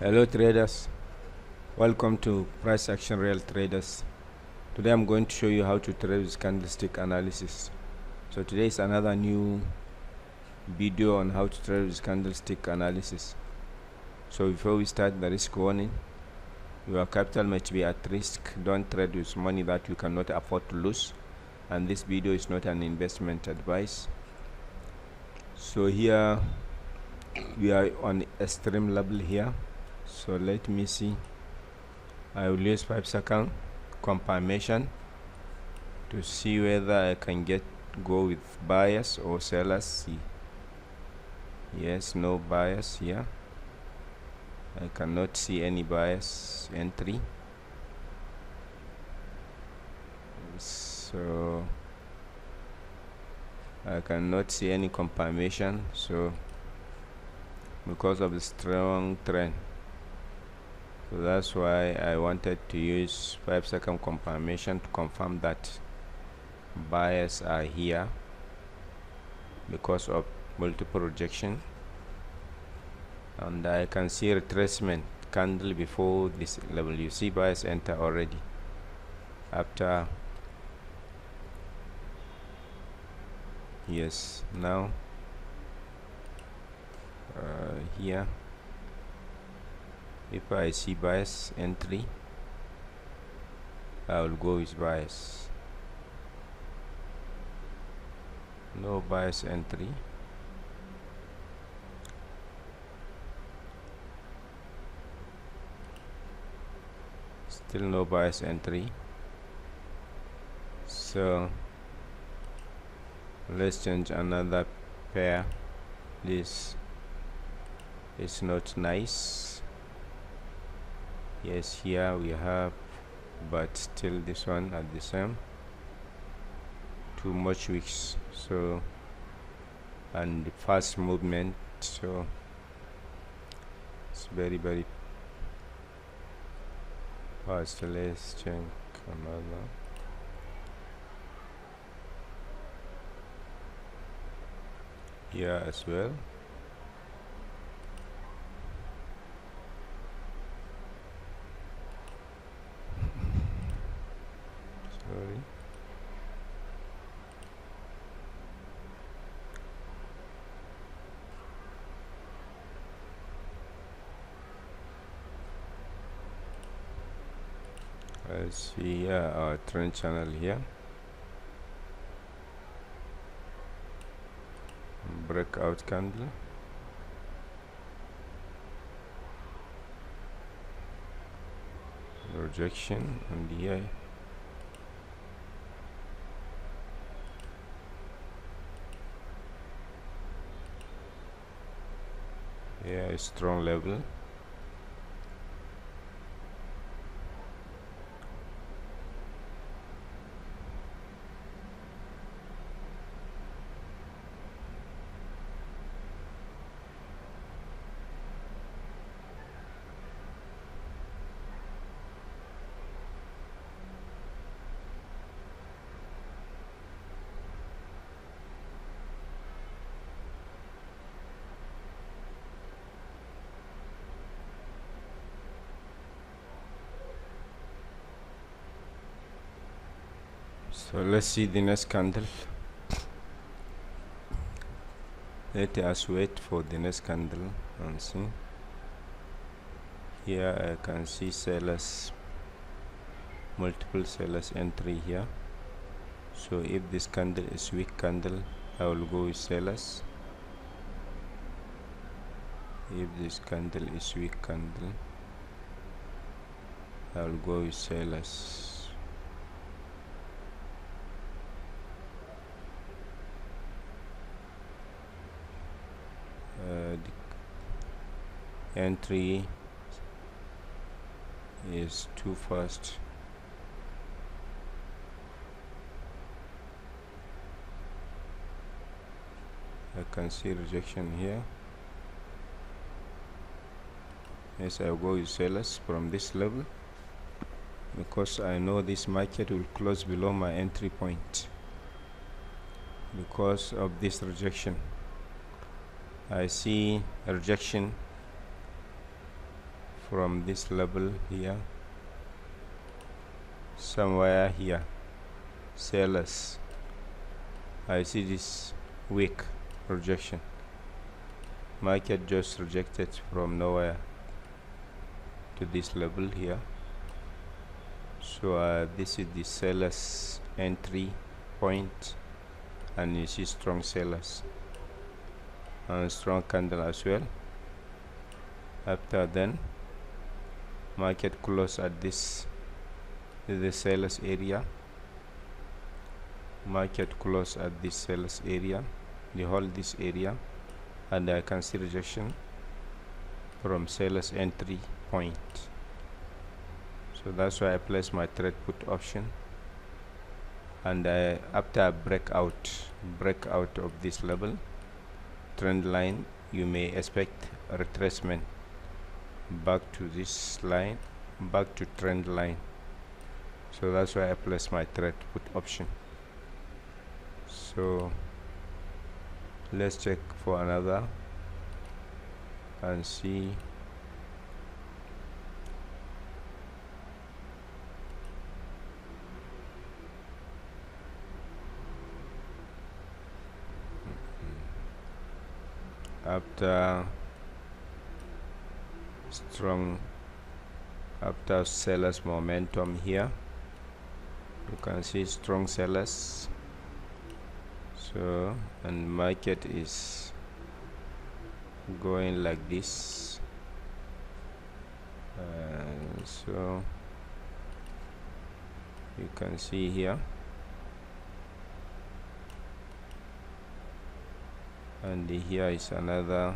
Hello traders, welcome to Price Action Real Traders. Today I'm going to show you how to trade with candlestick analysis. So today is another new video on how to trade with candlestick analysis. So before we start, the risk warning: your capital might be at risk. Don't trade with money that you cannot afford to lose, and this video is not an investment advice. So here we are on extreme level here. So let me see. I will use 5-second confirmation to see whether I can go with buyers or sellers. See, yes, no buyers here. I cannot see any buyers entry. So I cannot see any confirmation, so because of the strong trend. So that's why I wanted to use 5-second confirmation to confirm that buyers are here because of multiple rejection, and I can see retracement candle before this level. You see buyers enter already after. Yes, now here if I see buyers entry, I will go with buyers. No buyers entry. Still no buyers entry. So let's change another pair. This is not nice. Yes, here we have, but still this one at the same. Too much wicks, so, and the fast movement, so it's very fast. Let's check another. Here as well. Sorry. Let's see here our trend channel here. Breakout candle. Rejection, and here a strong level. So let's see the next candle. Let us wait for the next candle and see. Here I can see sellers, multiple sellers entry here. So if this candle is weak candle, I will go with sellers. If this candle is weak candle, I will go with sellers. The entry is too fast. I can see rejection here. Yes, I will go with sellers from this level because I know this market will close below my entry point because of this rejection. I see a rejection from this level here, somewhere here, sellers. I see this weak rejection. Market just rejected from nowhere to this level here. So this is the sellers entry point, and you see strong sellers and strong candle as well. After then, market close at this is the sellers area. Market close at this sellers area, the whole this area, and I can see rejection from sellers entry point. So that's why I place my trade put option, and after breakout of this level trend line, you may expect a retracement back to this line, back to trend line. So that's why I place my trade put option. So let's check for another and see. After sellers momentum here, you can see strong sellers. So, and market is going like this, so you can see here, and here is another,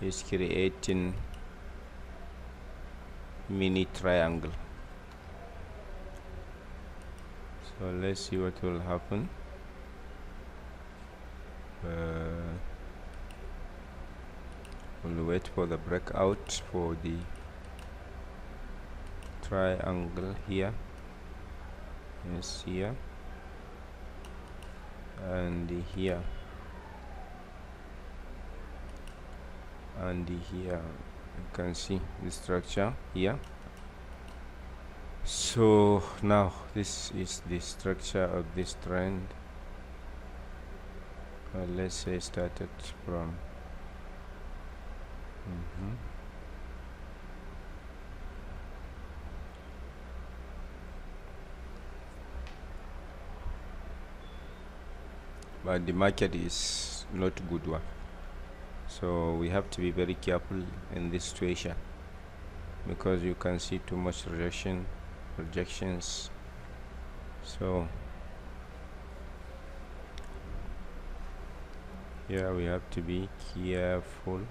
is creating mini triangle. So let's see what will happen. We'll wait for the breakout for the triangle here. Yes, here and here and here. You can see the structure here. So now this is the structure of this trend. Let's say started from but the market is not a good one, so we have to be very careful in this situation, because you can see too much rejections. So here we have to be careful.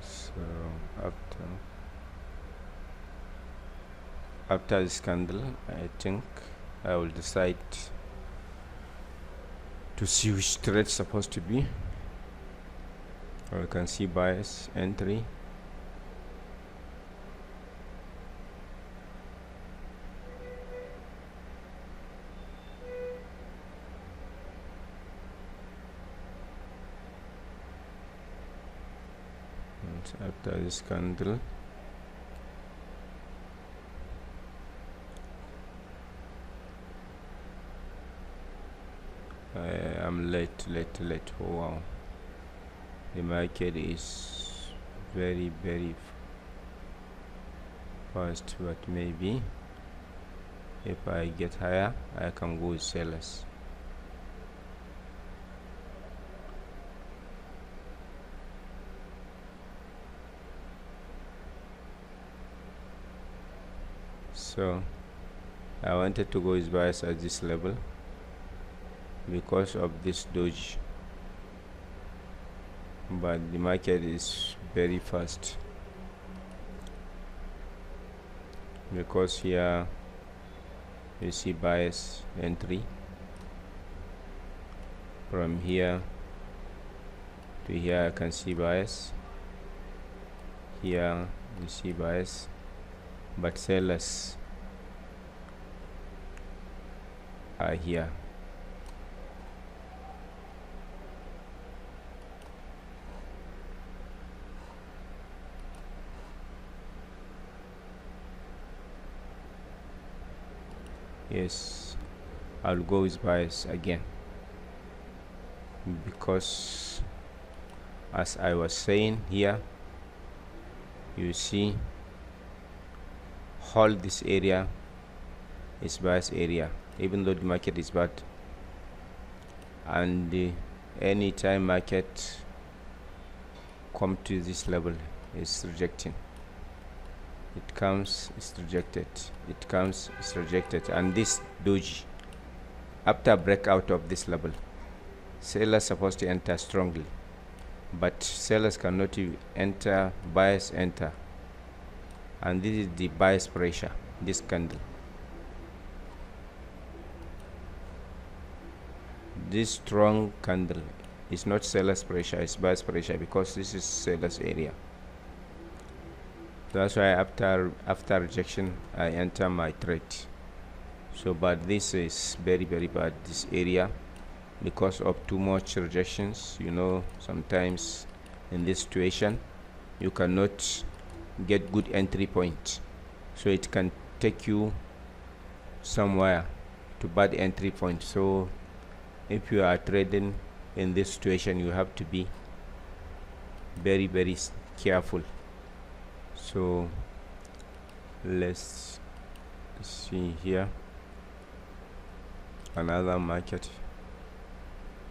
So after this candle, I think I will decide to see which trade is supposed to be. Or you can see buyers entry. And after this candle, I am late. Oh wow, the market is very fast, but maybe if I get higher I can go with sellers. So I wanted to go with buyers at this level because of this doji. but the market is very fast, because here you see bias entry. From here to here I can see bias. Here you see bias, but sellers are here. Yes, I'll go with bias again, because as I was saying, here you see hold this area is bias area, even though the market is bad, and anytime market come to this level is rejecting. It comes, it's rejected, it comes, it's rejected. And this doji, after breakout of this level, sellers supposed to enter strongly, but sellers cannot enter, buyers enter, and this is the bias pressure. This candle, this strong candle is not sellers pressure, it's buyers pressure, because this is sellers area. That's why after rejection I enter my trade. So but this is very bad, this area, because of too much rejections. You know, sometimes in this situation you cannot get good entry point, so it can take you somewhere to bad entry point. So if you are trading in this situation, you have to be very careful. So let's see here another market.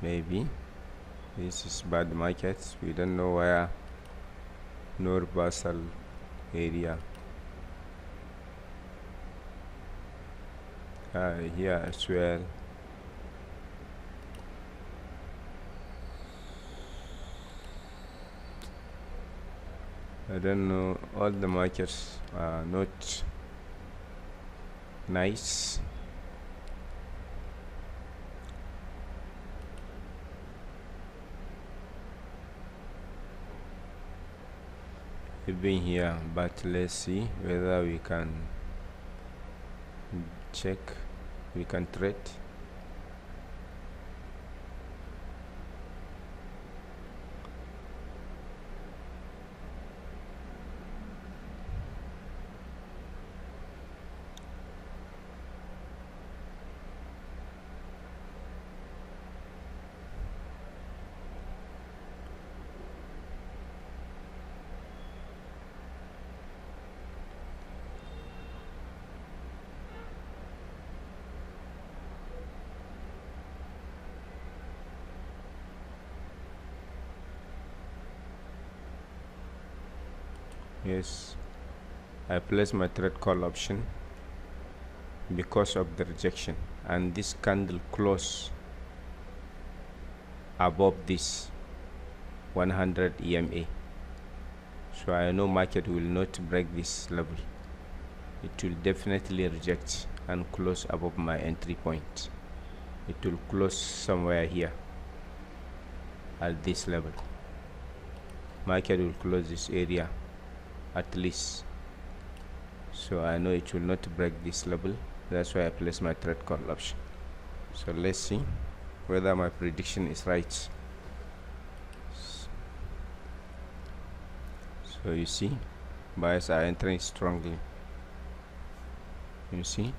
Maybe this is bad market, we don't know where. No reversal area here as well. I don't know, all the markets are not nice. We've been here, but let's see whether we can check, we can trade. Yes, I placed my trade call option because of the rejection, and this candle close above this 100 EMA, so I know market will not break this level. It will definitely reject and close above my entry point. It will close somewhere here at this level. Market will close this area at least, so I know it will not break this level. That's why I place my trade call option. So let's see whether my prediction is right. So you see, buyers are entering strongly, you see.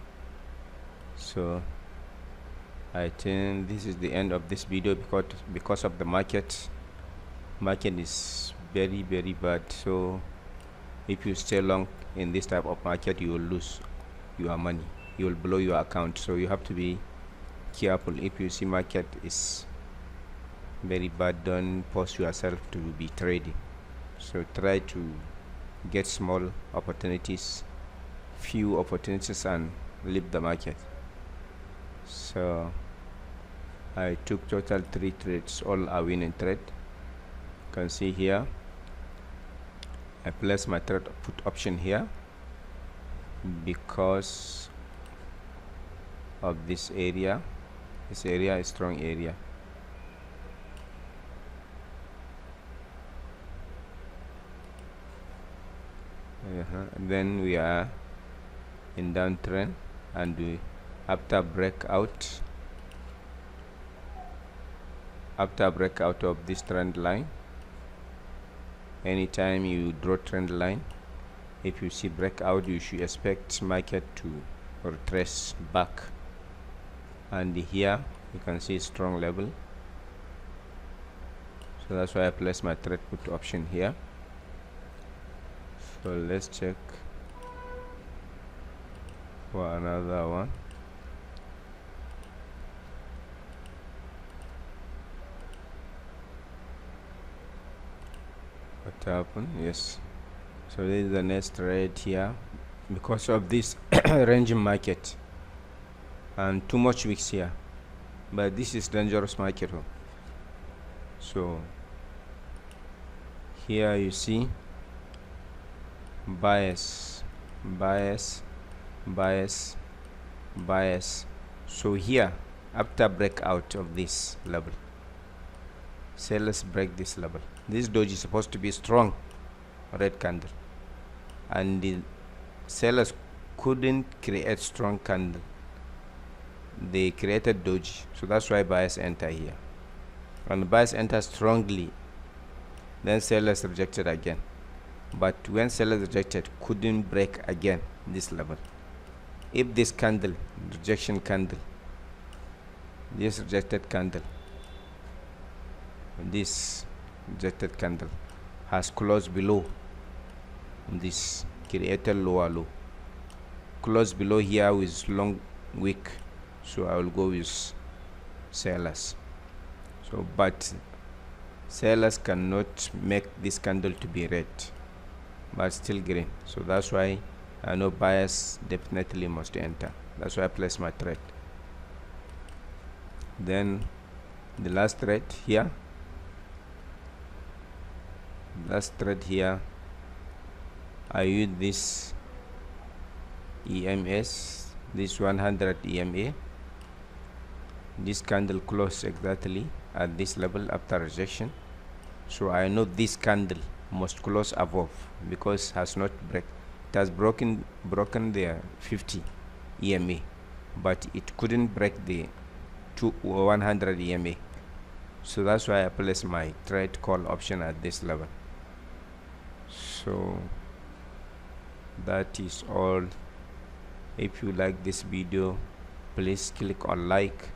So I think this is the end of this video, because of the market is very bad. So if you stay long in this type of market, you will lose your money, you will blow your account. So you have to be careful. If you see market is very bad, don't force yourself to be trading. So try to get small opportunities, few opportunities, and leave the market. So I took total 3 trades, all are winning trade. can see here I place my trade put option here because of this area. This area is strong area. And then we are in downtrend, and we after breakout of this trend line, anytime you draw trend line, if you see breakout, you should expect market to retrace back. And here you can see strong level, so that's why I place my trade put option here. So let's check for another one. What happened? Yes, so this is the next trade here because of this ranging market and too much wicks here, but this is dangerous market. So here you see bias. So here after breakout of this level, sellers break this level. This doji is supposed to be strong red candle, and the sellers couldn't create strong candle, they created doji. So that's why buyers enter here, and buyers enter strongly, then sellers rejected again. But when sellers rejected, couldn't break again this level. If this candle, rejection candle, this rejected candle, this rejected candle has closed below this created lower low, close below here with long wick, so I will go with sellers. So but sellers cannot make this candle to be red but still green, so that's why I know buyers definitely must enter. That's why I place my trade. Then the last trade here, I use this EMS, this 100 EMA. This candle closed exactly at this level after rejection, so I know this candle must close above because has not break. It has broken the 50 EMA, but it couldn't break the 100 EMA. So that's why I place my trade call option at this level. So that is all. If you like this video, please click on like,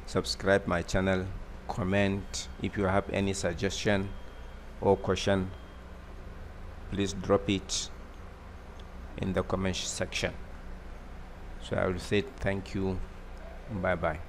subscribe my channel, comment. If you have any suggestion or question, please drop it in the comment section. So I will say thank you, bye bye.